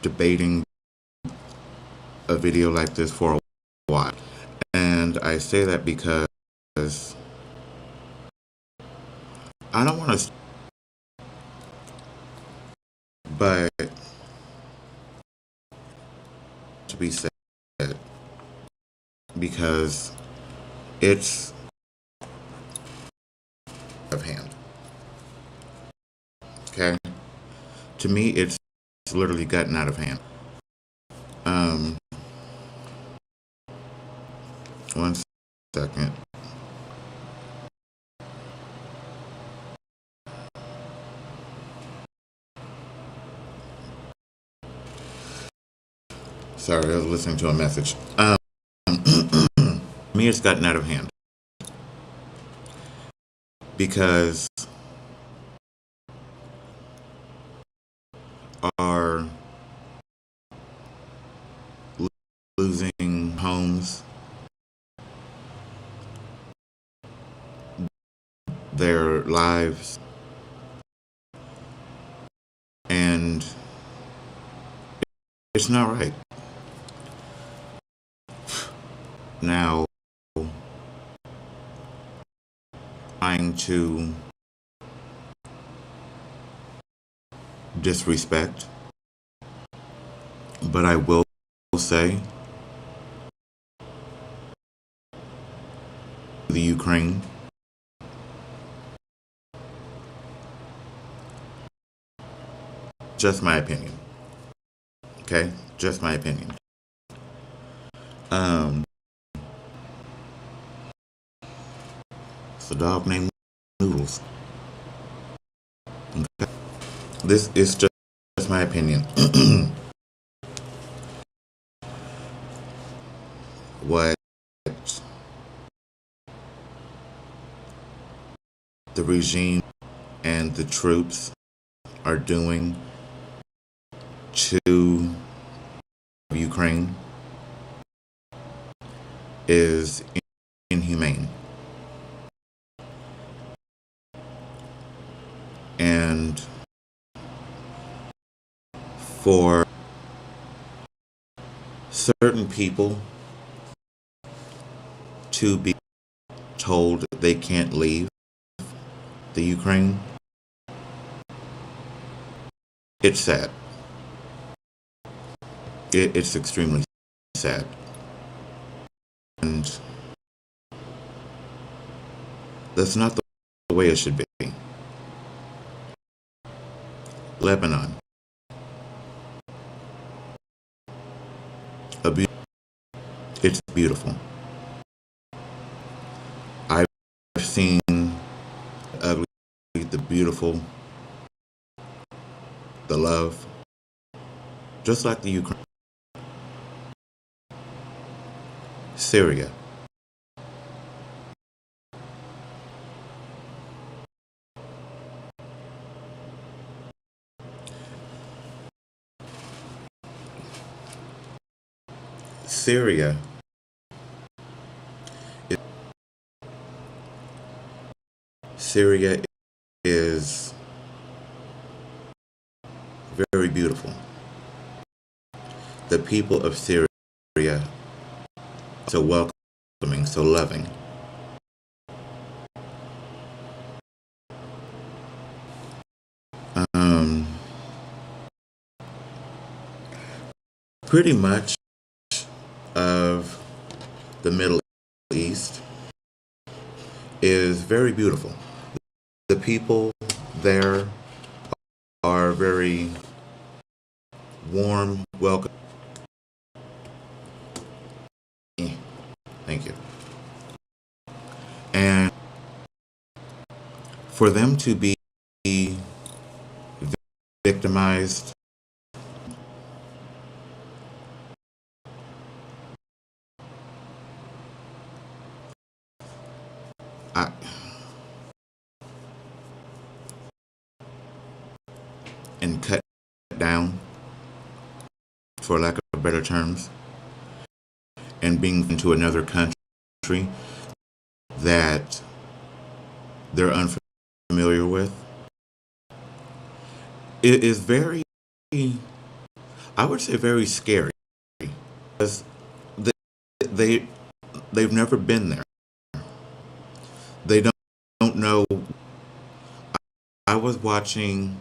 debating a video like this for a while. And I say that because I don't want to, but to be said, because it's of hand. Okay? To me, it's literally gotten out of hand. One second. Sorry, I was listening to a message. Me, it's gotten out of hand. Because are losing homes, their lives, and it's not right. Now, trying to disrespect, but I will say the Ukraine, just my opinion. Okay? Just my opinion. It's a dog named Noodles. Okay? This is just my opinion. What the regime and the troops are doing to Ukraine is inhumane. And for certain people to be told they can't leave the Ukraine, it's sad. It's extremely sad. And that's not the way it should be. Lebanon. It's beautiful. I've seen the ugly, the beautiful, the love, just like the Ukraine. Syria. Syria Syria is very beautiful. The people of Syria are so welcoming, so loving. Pretty much of the Middle East is very beautiful. The people there are very warm, welcome. Thank you. And for them to be victimized and cut down, for lack of better terms, and being into another country that they're unfamiliar with, it is very I would say very scary, because they, they they've never been there. They don't know. I was watching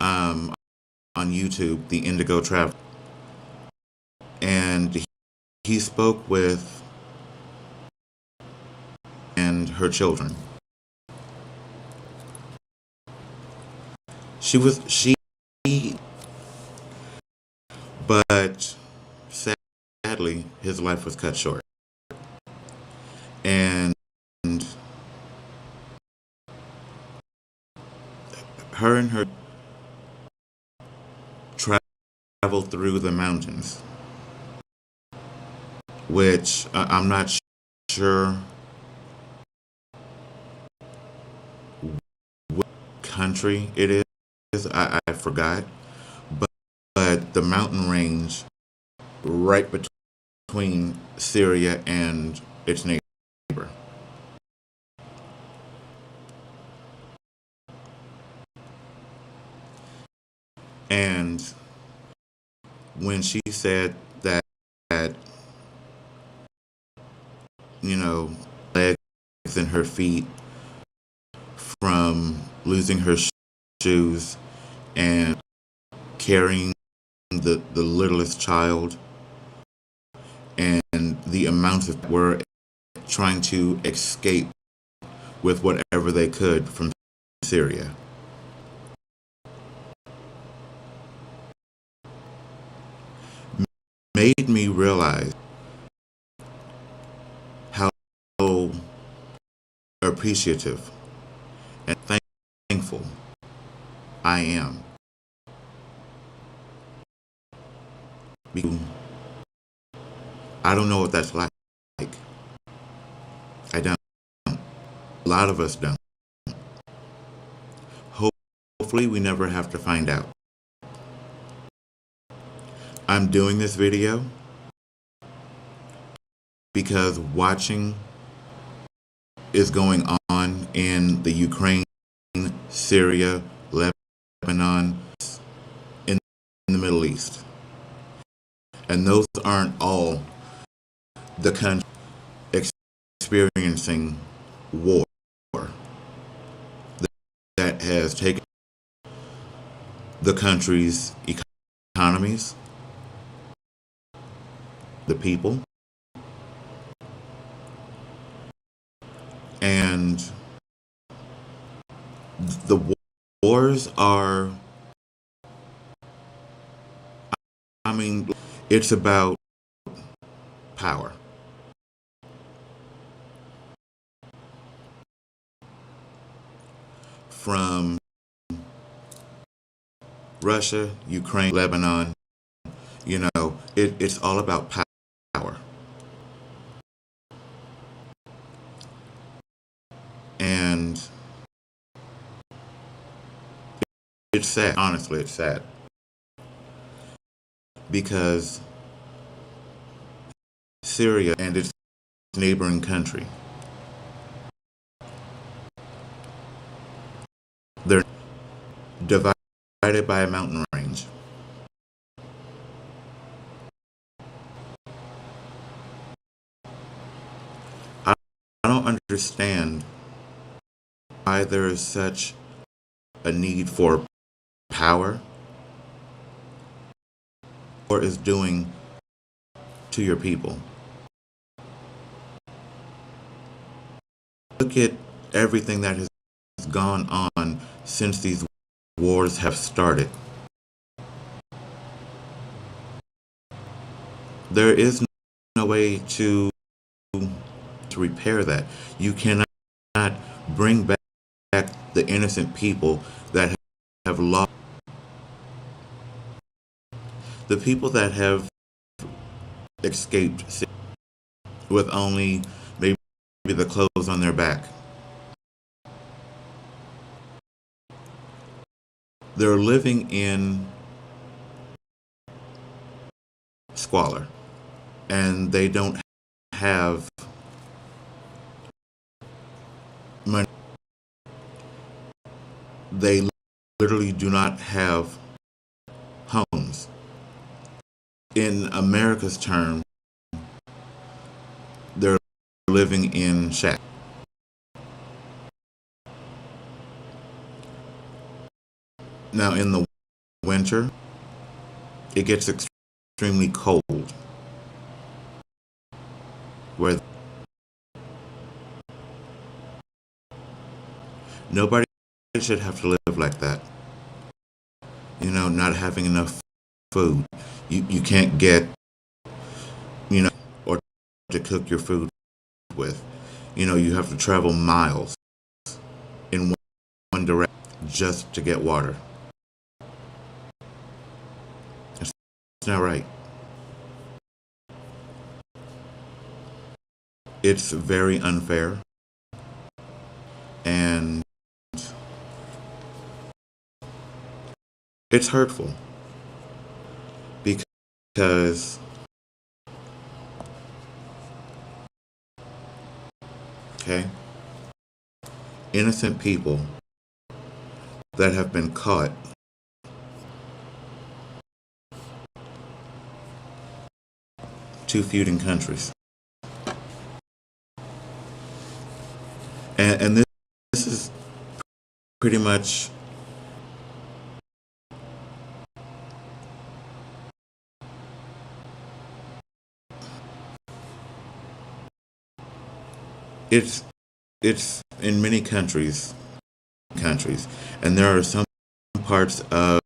on YouTube the Indigo Travel, and he spoke with and her children. She, but sadly, his life was cut short, and her and her traveled through the mountains, which I'm not sure what country it is. I forgot, but the mountain range right between Syria and its neighbor. And when she said that, you know, legs and her feet from losing her shoes and carrying the littlest child, and the amounts of were trying to escape with whatever they could from Syria. Made me realize how appreciative and thankful I am. Because I don't know what that's like. I don't. A lot of us don't. Hopefully we never have to find out. I'm doing this video because watching is going on in the Ukraine, Syria, Lebanon, in the Middle East. And those aren't all the countries experiencing war that has taken the country's economies, the people, and the wars are, I mean, it's about power. From Russia, Ukraine, Lebanon, it's all about power. And it's sad, honestly, it's sad. Because Syria and its neighboring country, they're divided by a mountain range. I don't understand why there is such a need for power or is doing to your people. Look at everything that has gone on since these wars have started. There is no way to repair that. You cannot bring back the innocent people that have lost. The people that have escaped with only maybe the clothes on their back. They're living in squalor, and they don't have money. They literally do not have homes. in America's term, they're living in shacks. Now, in the winter, it gets extremely cold, where nobody should have to live like that. Not having enough food. You can't get, or to cook your food with. You have to travel miles in one direction just to get water. It's not right. It's very unfair, and it's hurtful because okay, innocent people that have been caught two feuding countries, and this is pretty much it's in many countries, and there are some parts of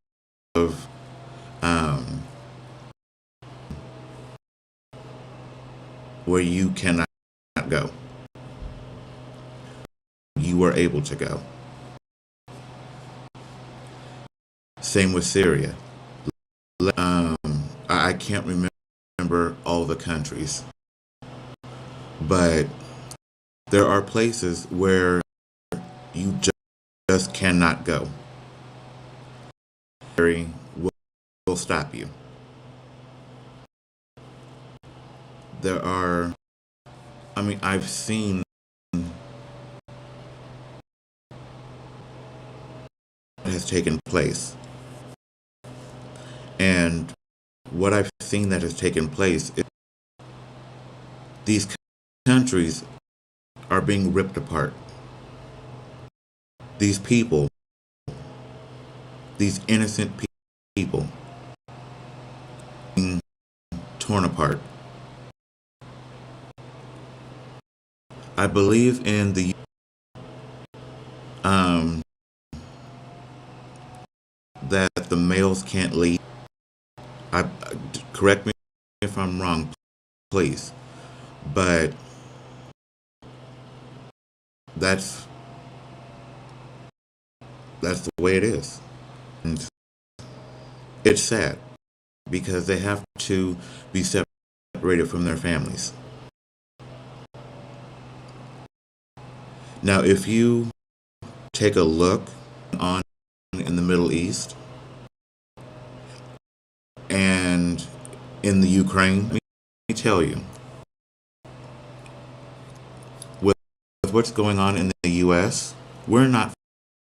um, where you cannot go. You were able to go. Same with Syria. I can't remember all the countries, but there are places where you just cannot go. Will stop you. There are, I've seen what has taken place. And what I've seen that has taken place is these countries are being ripped apart. These people, these innocent people, being torn apart. I believe in the that the males can't leave. Correct me if I'm wrong, please, but that's the way it is. And it's sad because they have to be separated from their families. Now, if you take a look on in the Middle East and in the Ukraine, let me tell you, with what's going on in the U.S., we're not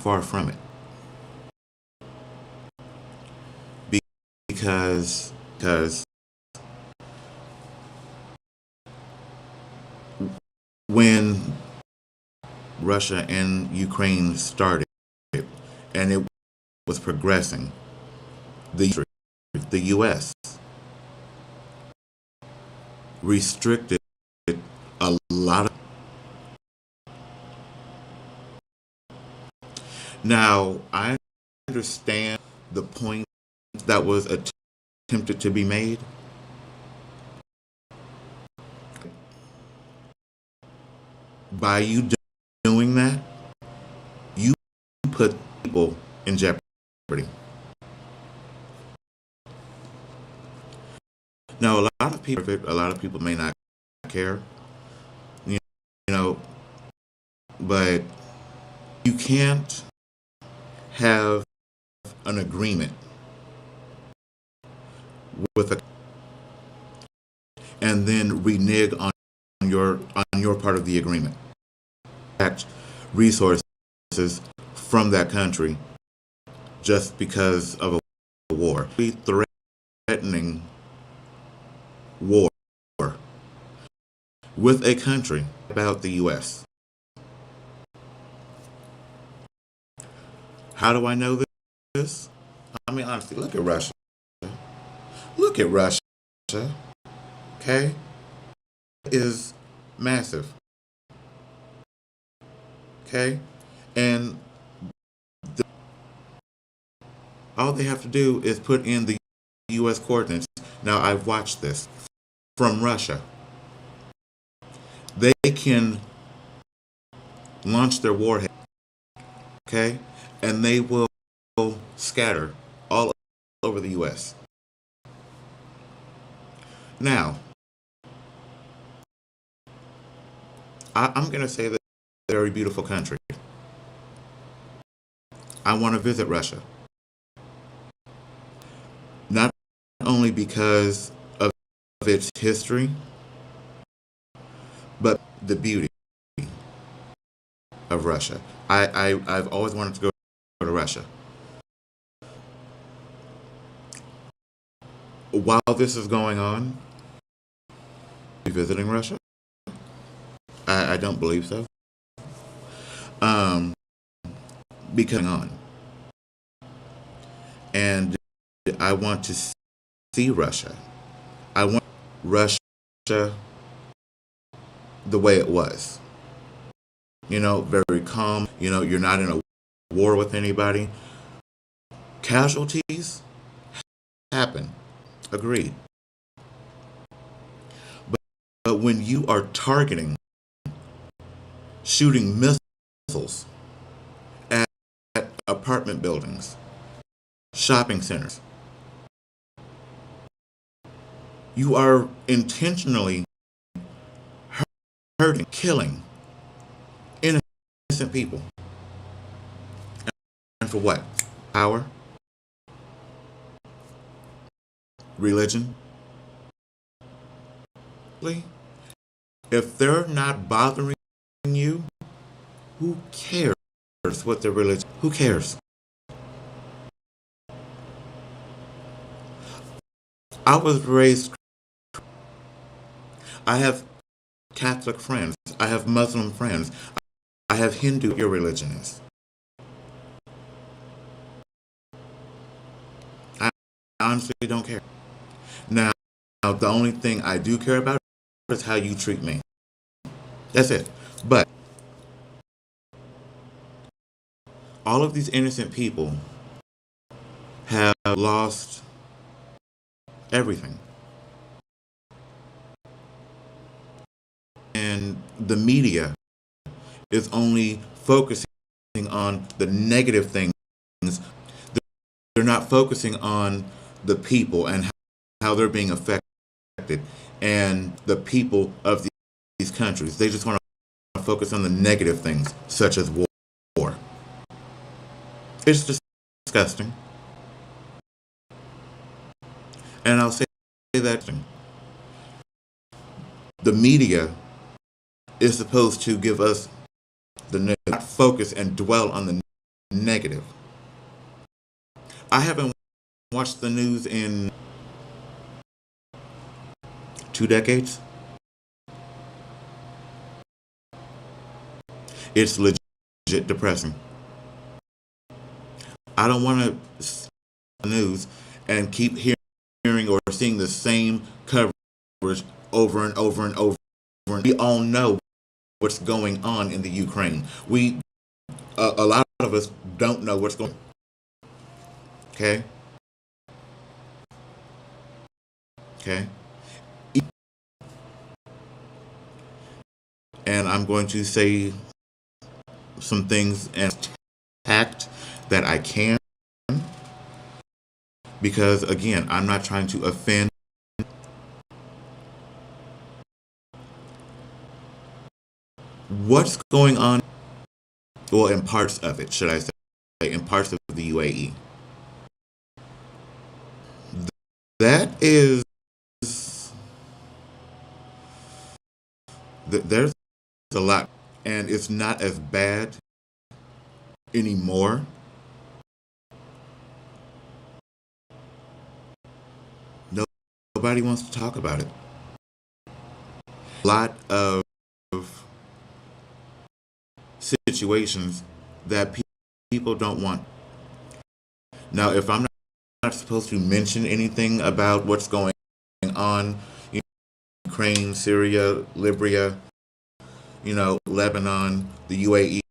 far from it. Because when Russia and Ukraine started and it was progressing, the U.S. restricted a lot of. Now, I understand the point that was attempted to be made. By you doing that, you put people in jeopardy. Now, a lot of people may not care, you know, but you can't have an agreement with a and then renege on your part of the agreement. Resources from that country just because of a war. Threatening war with a country about the U.S. How do I know this? I mean, honestly, look at Russia. Look at Russia. Okay? It is massive. Okay? And all they have to do is put in the U.S. coordinates. Now, I've watched this from Russia. They can launch their warhead, okay? And they will scatter all over the U.S. Now, I'm going to say that it's a very beautiful country. I want to visit Russia. Not only because of its history, but the beauty of Russia. I've always wanted to go to Russia. While this is going on, are you visiting Russia? I don't believe so. Um, because on, and I want to see Russia. I want Russia the way it was. You know, very calm. You know, you're not in a war with anybody. Casualties happen. Agreed. But when you are targeting, shooting missiles at apartment buildings, shopping centers, you are intentionally hurting, killing innocent people. And for what? Power? Religion? If they're not bothering you, who cares what their religion? Who cares? I was raised. I have Catholic friends. I have Muslim friends. I have Hindu. Your religion is. I honestly don't care. Now, the only thing I do care about is how you treat me. That's it. But all of these innocent people have lost everything. And the media is only focusing on the negative things. They're not focusing on the people and how they're being affected and the people of these countries. They just want to focus on the negative things, such as war. It's just disgusting. And I'll say that the media is supposed to give us the not focus and dwell on the negative. I haven't watched the news in 2 decades. It's legit depressing. I don't want to see the news and keep hearing or seeing the same coverage over and over and over. We all know what's going on in the Ukraine. A lot of us don't know what's going on. Okay? Okay? And I'm going to say some things and tact that I can, because again, I'm not trying to offend. What's going on, well, in parts of it, should I say, in parts of the UAE. That is, there's a lot, and it's not as bad anymore. Nobody wants to talk about it. lot of situations that people don't want. Now, if I'm not supposed to mention anything about what's going on, you know, Ukraine, Syria, Libya, Lebanon, the UAE,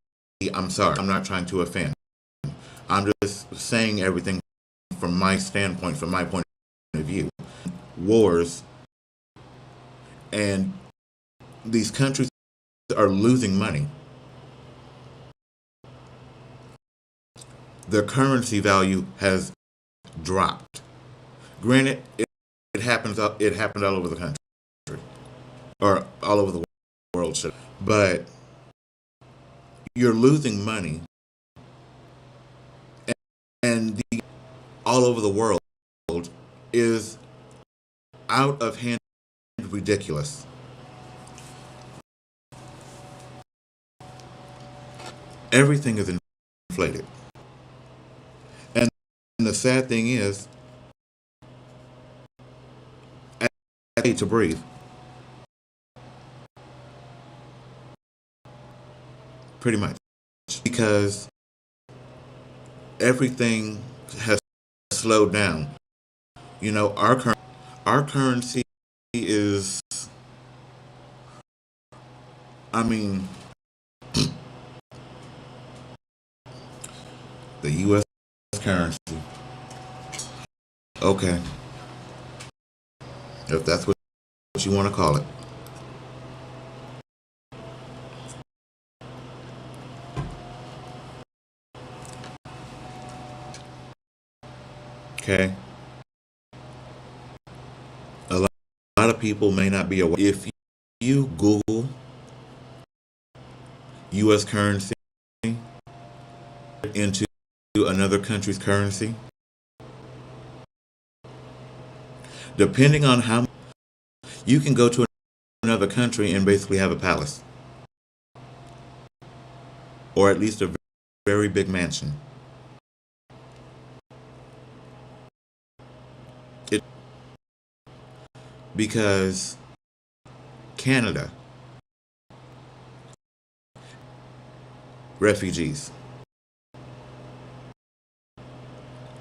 I'm sorry, I'm not trying to offend. I'm just saying everything from my standpoint, from my point of view. Wars, and these countries are losing money. Their currency value has dropped. Granted, it happens. It happened all over the country, or all over the world. But you're losing money, and all over the world is out of hand, ridiculous. Everything is inflated, and the sad thing is, I hate to breathe. Pretty much, because everything has slowed down. Our currency is, I mean, the U.S. currency. Okay, if that's what you want to call it. Okay. A lot of people may not be aware. If you Google U.S. currency into another country's currency, depending on how, you can go to another country and basically have a palace, or at least a very big mansion. It because Canada, refugees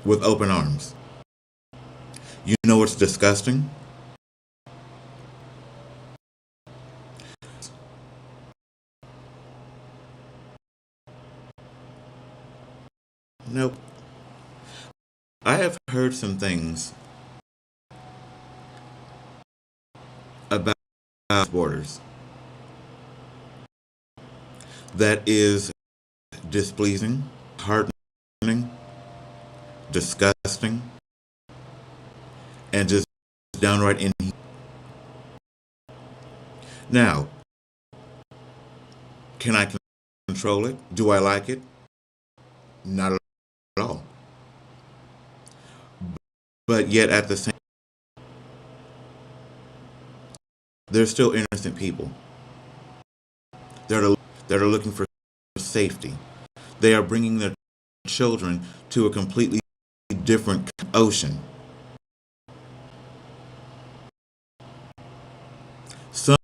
with open arms. You know what's disgusting? Nope. I have heard some things about borders that is displeasing, heartening, disgusting, and just downright inhuman. Now, can I control it? Do I like it? Not at all. But yet at the same, there's still innocent people that are looking for safety. They are bringing their children to a completely different ocean. Some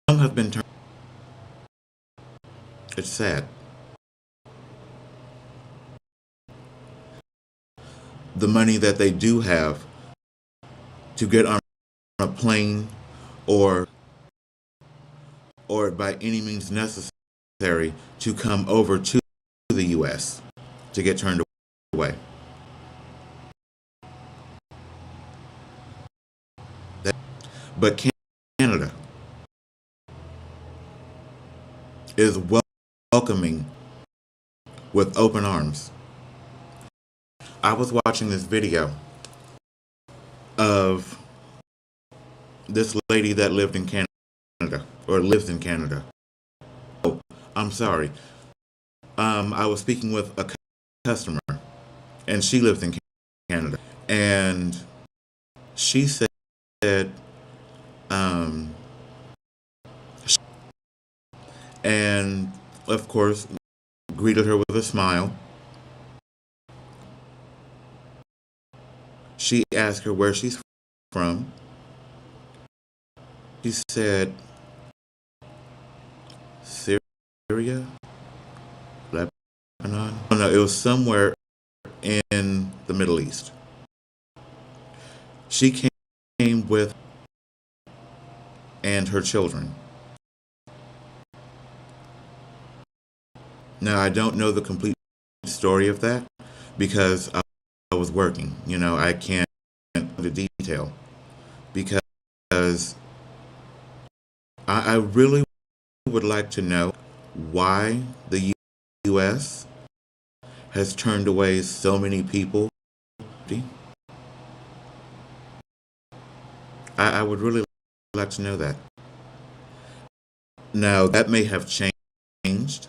have been turned. It's sad. The money that they do have to get on a plane, or by any means necessary to come over to the U.S. to get turned away. But Canada is welcoming with open arms. I was watching this video of this lady that lived in Canada, or lives in Canada. Oh, I'm sorry. I was speaking with a customer, and she lives in Canada, and she said, um, and of course, greeted her with a smile. She asked her where she's from. She said, Syria, Lebanon. Oh, no, it was somewhere in the Middle East. She came with and her children. Now I don't know the complete story of that because I was working. I can't the detail because I really would like to know why the U.S. has turned away so many people. I would really like to know that. Now, that may have changed.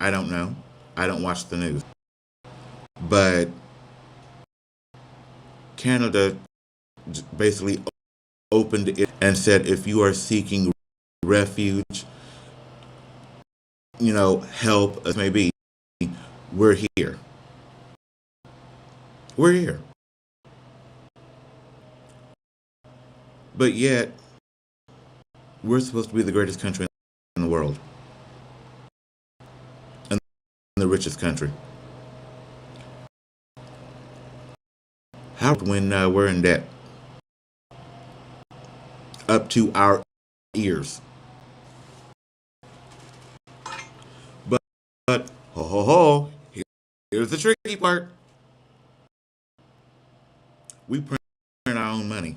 I don't know. I don't watch the news. But Canada basically opened it and said if you are seeking refuge, help, as may be, we're here. We're here. But yet, we're supposed to be the greatest country in the world and the richest country. How when we're in debt up to our ears? But ho ho ho, here's the tricky part. We print our own money.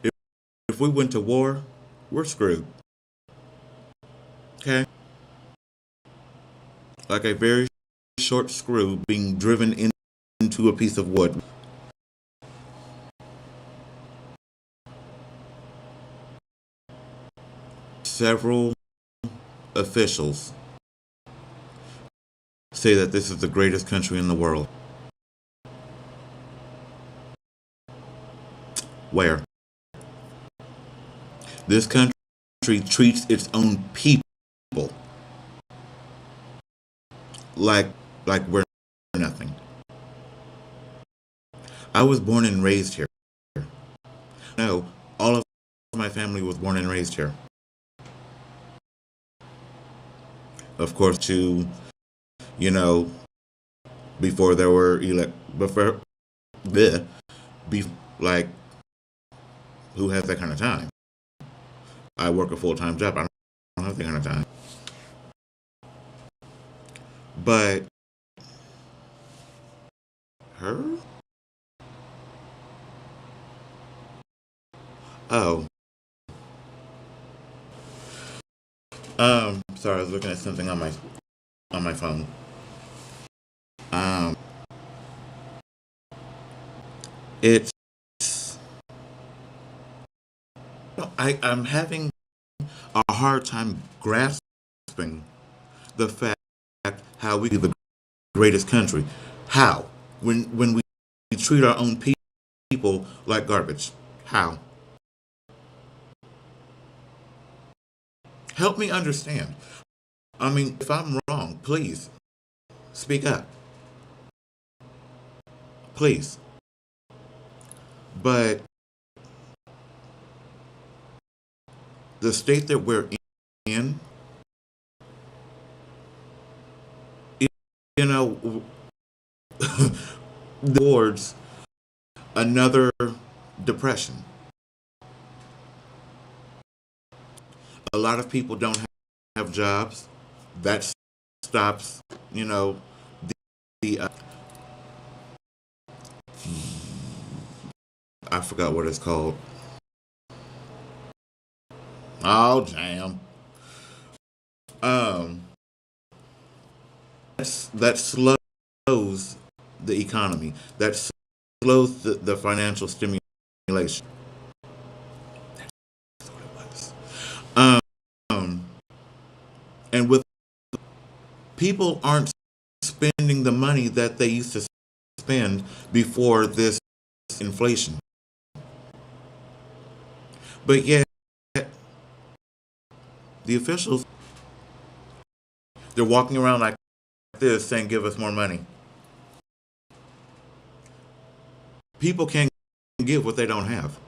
If, if we went to war, we're screwed. Okay? Like a very short screw being driven into a piece of wood. Several officials say that this is the greatest country in the world. Where? This country treats its own people like we're nothing. I was born and raised here. No, all of my family was born and raised here. Of course, you know, before there were before the be like who has that kind of time? I work a full-time job. I don't have that kind of time. But her? Oh. Sorry, I was looking at something on my phone. Um, it's I'm having a hard time grasping the fact how we be the greatest country. How? When we treat our own people like garbage. How? Help me understand. I mean, if I'm wrong, please speak up. Please. But the state that we're in, you know, towards another depression. A lot of people don't have jobs. That stops, you know, the I forgot what it's called. Oh, jam. Um, that slows the economy. That slows the financial stimulation. That's what it was. Um, and with people aren't spending the money that they used to spend before this inflation. But yet, the officials, they're walking around like this saying, give us more money. People can't give what they don't have.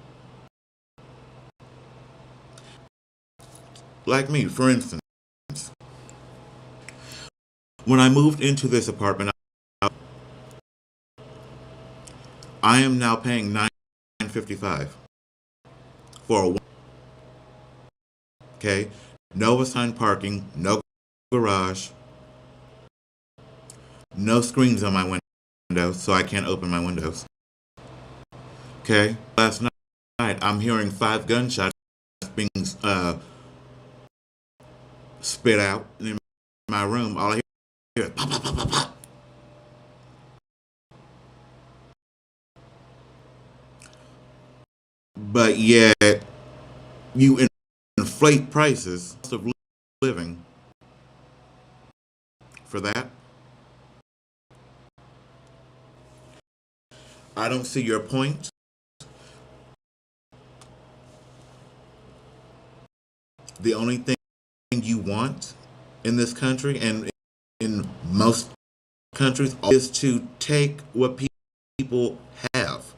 like me, for instance, when I moved into this apartment, I am now paying $9.55 for a okay, no assigned parking, no garage, no screens on my windows, so I can't open my windows. Okay, last night I'm hearing 5 gunshots being spit out in my room. All I hear is pop, pop, pop, pop, pop. But yet you inflate prices of living for that. I don't see your point. The only thing you want in this country and in most countries is to take what people have.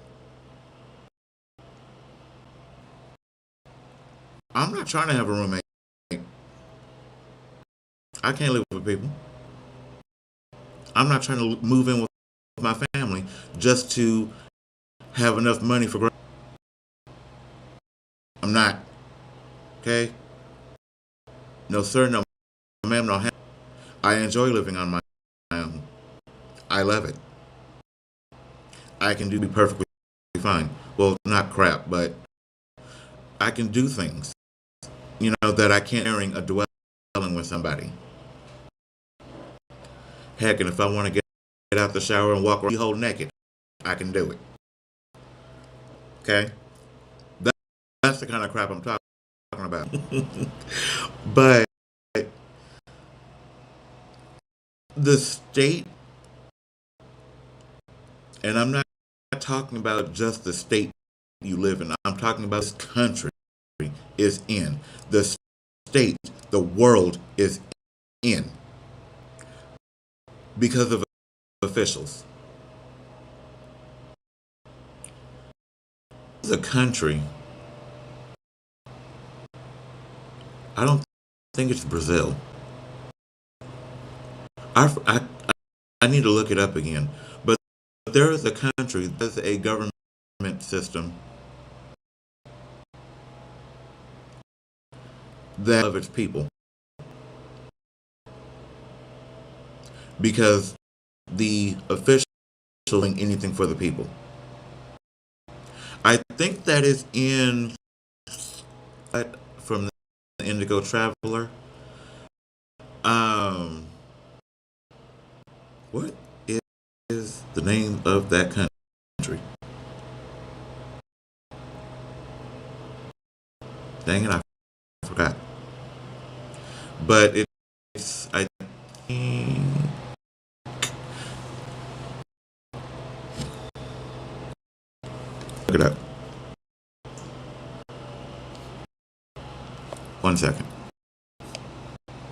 I'm not trying to have a roommate. I can't live with people. I'm not trying to move in with my family just to have enough money for groceries. I'm not. Okay? No sir, no ma'am, no ham. I enjoy living on my own. I love it. I can do perfectly fine. Well, not crap, but I can do things, that I can't sharing a dwelling with somebody. Heck, and if I want to get out the shower and walk around whole naked, I can do it. Okay? That, that's the kind of crap I'm talking about. But the state, and I'm not talking about just the state you live in, I'm talking about this country is in. The state, the world is in because of officials. The country, I don't think it's Brazil. I, I need to look it up again. But there is a country that has a government system that of its people because the official doing anything for the people. I think that is in from the Indigo Traveler. Um, what is the name of that country? Dang it, I forgot. But it's I think look it up. 1 second.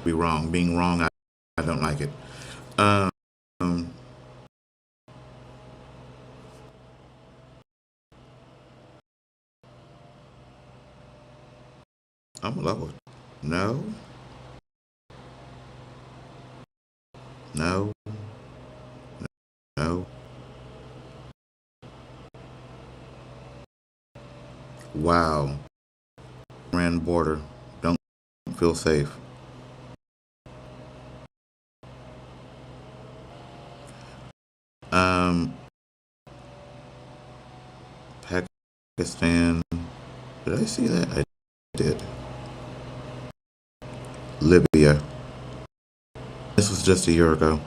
Be wrong. Being wrong, I don't like it. Um, I'm low. No, no, no. Wow. Iran border. Don't feel safe. Um, Pakistan. Did I see that? I did. Libya. This was just a year ago.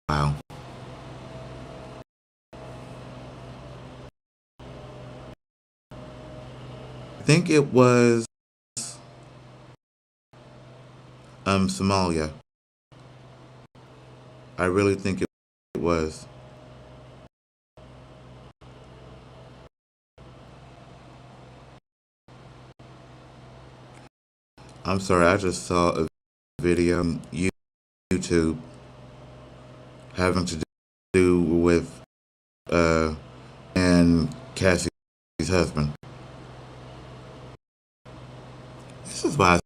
Wow. I think it was Somalia. I really think it was. I'm sorry, I just saw a video on YouTube having to do with and Cassie's husband. is why I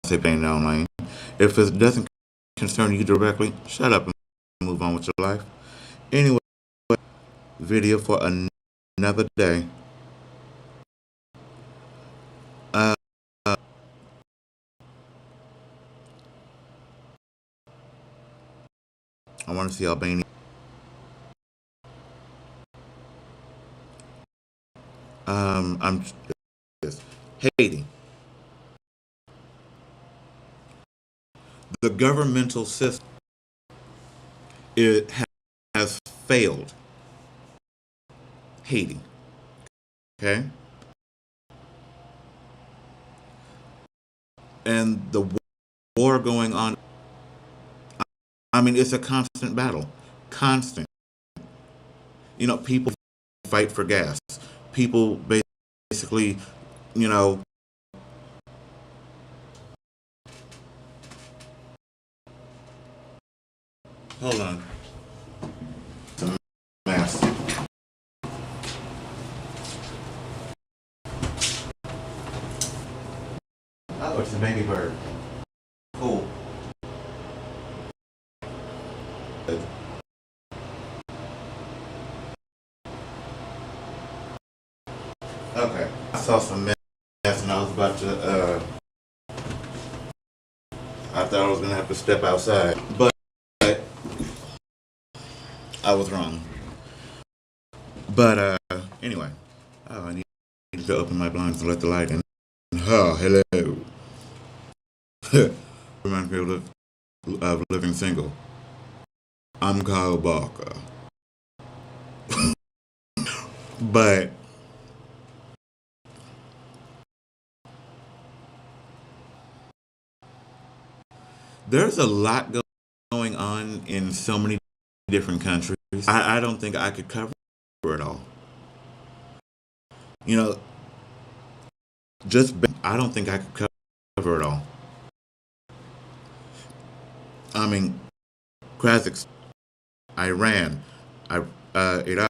say pain down lane. If it doesn't concern you directly, shut up and move on with your life. Anyway, video for another day. Uh, I want to see Albania. I'm Haiti. The governmental system it has failed Haiti. Okay, and the war going on. I mean, it's a constant battle. Constant. People fight for gas. People basically, you know, hold on. It's a mess. Oh, it's a baby bird. Cool. Okay. I saw some mess and I was about to, I thought I was going to have to step outside. But I was wrong. But, anyway. Oh, I need to open my blinds and let the light in. Oh, hello. Reminds me of living single. I'm Kyle Barker. But there's a lot going on in so many different countries. I don't think I could cover it all. You know, I don't think I could cover it all. I mean, Kazakhstan, Iran, Iraq.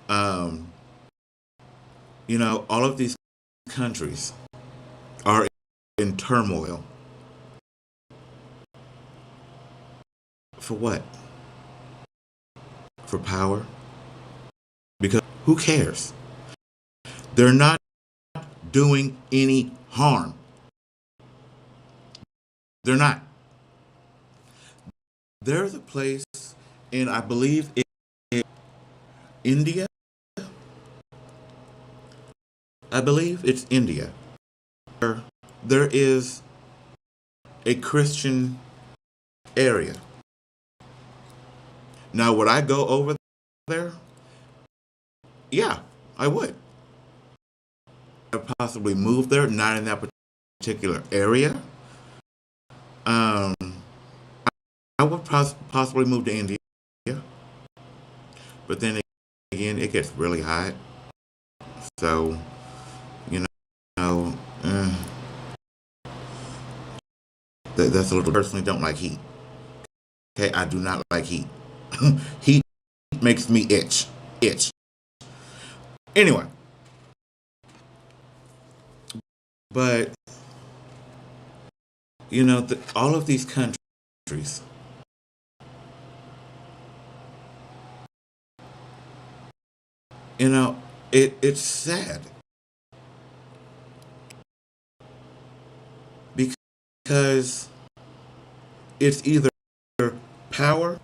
Um, all of these countries are in turmoil. For what? For power? Because who cares? They're not doing any harm. They're not. There's a place in, I believe, in India. I believe it's India. There is a Christian area. Now, would I go over there? Yeah, I would. I'd possibly move there, not in that particular area. Um, I would possibly move to India, but then again, it gets really hot. So, you know, that's a little. Personally, don't like heat. Okay, I do not like heat. Heat makes me itch. Anyway, but all of these countries, it's sad because it's either power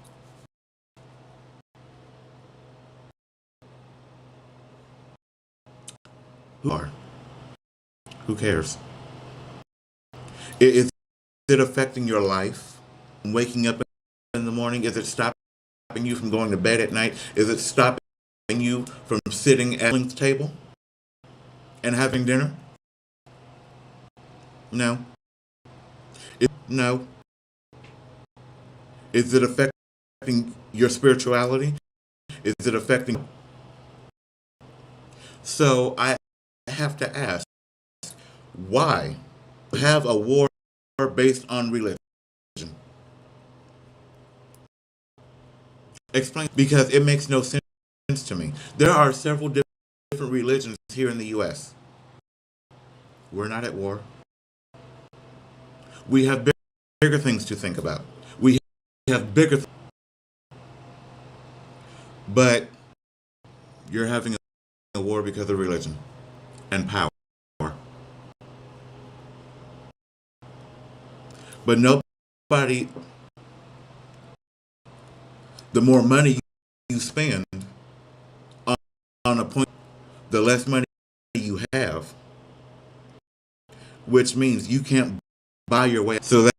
who cares? Is it affecting your life? Waking up in the morning? Is it stopping you from going to bed at night? Is it stopping you from sitting at the table and having dinner? No. No. Is it affecting your spirituality? Is it affecting? So I have to ask, why have a war based on religion? Explain, because it makes no sense to me. There are several different religions here in the U.S. We're not at war. We have bigger things to think about. We have bigger, but you're having a war because of religion and power. But nobody, the more money you spend on a point, the less money you have, which means you can't buy your way. So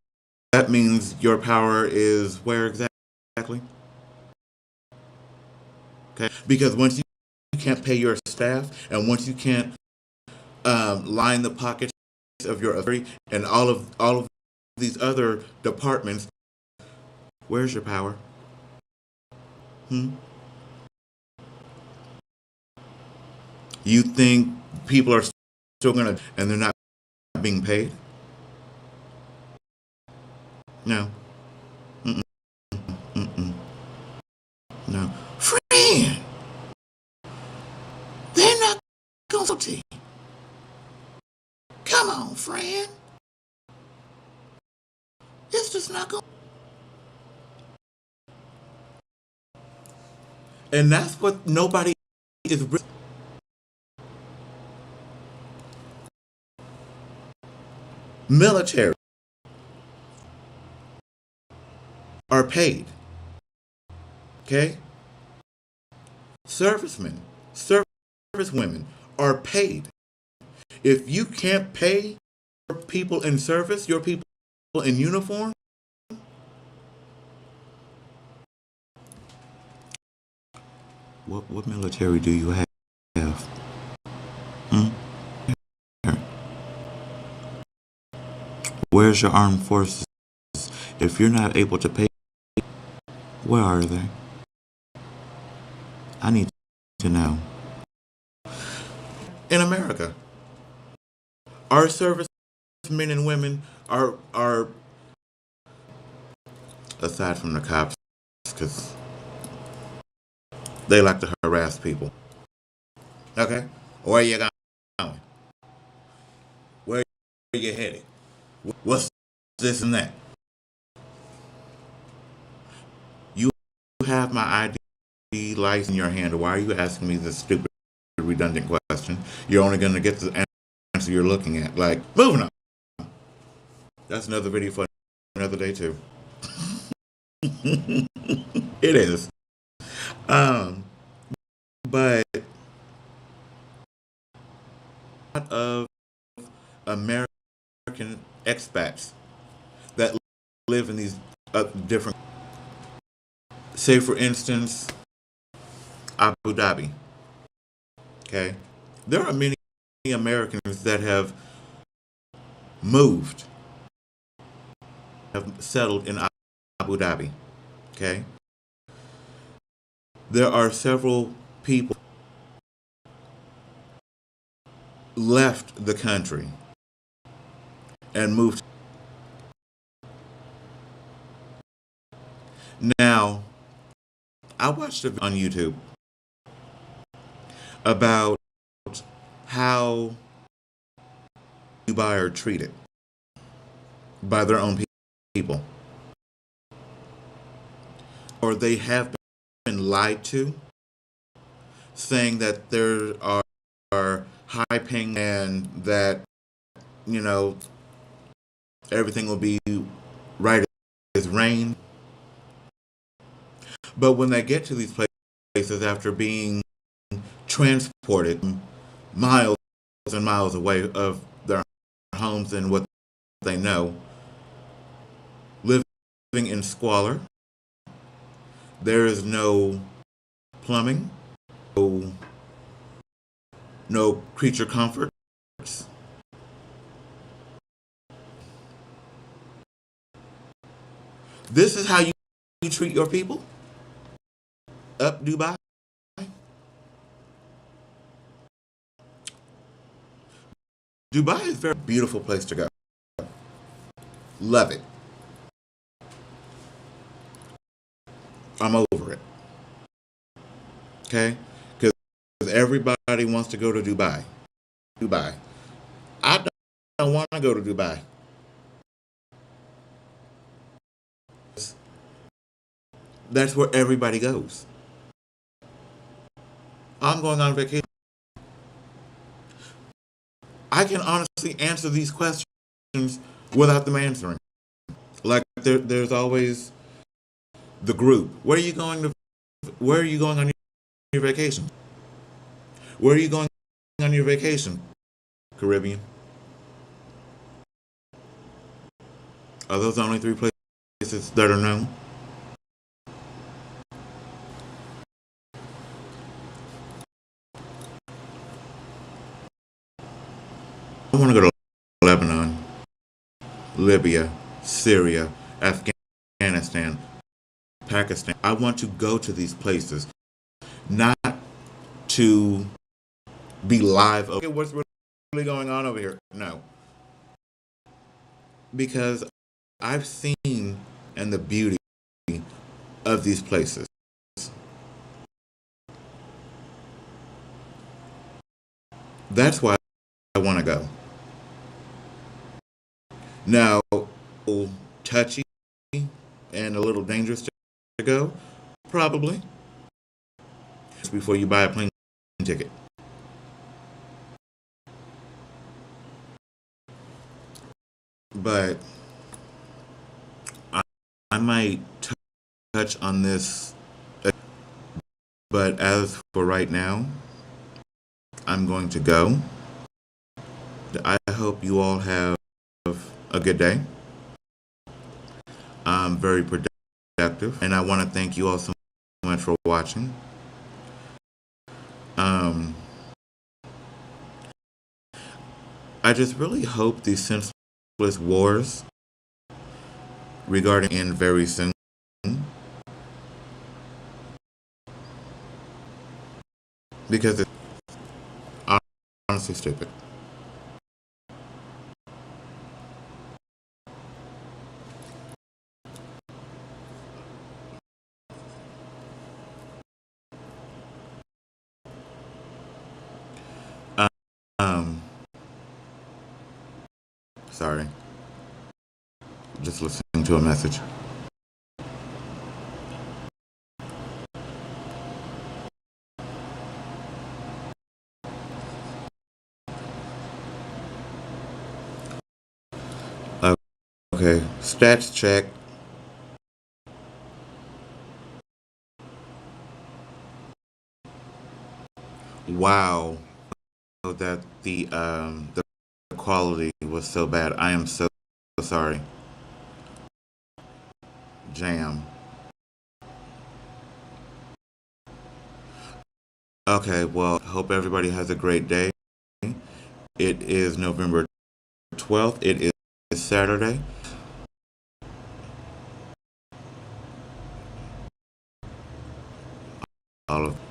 that means your power is where exactly? Okay, because once you can't pay your staff, and once you can't line the pockets of your authority and all of these other departments, where's your power? Hmm? You think people are still gonna and they're not being paid? No. Mm-mm. Mm-mm. No. Friend, they're not gonna to. Come on, friend. It's just not going. And that's what nobody is. Military are paid. Okay? Servicemen, service women are paid. If you can't pay your people in service, your people in uniform, what military do you have? Hmm? Where's your armed forces? If you're not able to pay, where are they? I need to know. In America, our servicemen and women are aside from the cops, because they like to harass people. Okay, where you going? Where you headed? What's this and that? You have my ID license in your hand. Why are you asking me this stupid, redundant question? You're only going to get the answer you're looking at. Like, moving on. That's another video for another day too. It is. Um, but a lot of American expats that live in these different, say for instance, Abu Dhabi. Okay, there are many Americans that have moved, have settled in Abu Dhabi. Okay, there are several people left the country and moved. Now, I watched a video on YouTube about how Dubai are treated by their own people, or they have been lied to, saying that there are high-paying and that you know everything will be right as rain. But when they get to these places after being transported miles and miles away of their homes and what they know, living in squalor, there is no plumbing, no, no creature comforts. This is how you treat your people up Dubai. Dubai is a very beautiful place to go. Love it. I'm over it. Okay? Because everybody wants to go to Dubai. Dubai. I want to go to Dubai. That's where everybody goes. I'm going on vacation. I can honestly answer these questions without them answering. Like there's always the group. Where are you going to? Where are you going on your vacation? Where are you going on your vacation? Caribbean. Are those the only three places that are known? I want to go to Lebanon, Libya, Syria, Afghanistan, Pakistan. I want to go to these places, not to be live. Okay, what's really going on over here? No, because I've seen and the beauty of these places. That's why I want to go. Now, touchy and a little dangerous to go, probably. Before you buy a plane ticket. But I, I might touch on this. But as for right now, I'm going to go. I hope you all have a good day. Very productive. And I want to thank you all so much for watching. Um, I just really hope these senseless wars regarding end very soon. Because it's honestly stupid. Um, Sorry. Just listening to a message. Okay, stats check. Wow, that the quality was so bad. I am so sorry. Jam. Okay, well, hope everybody has a great day. It is November 12th. It is Saturday. All of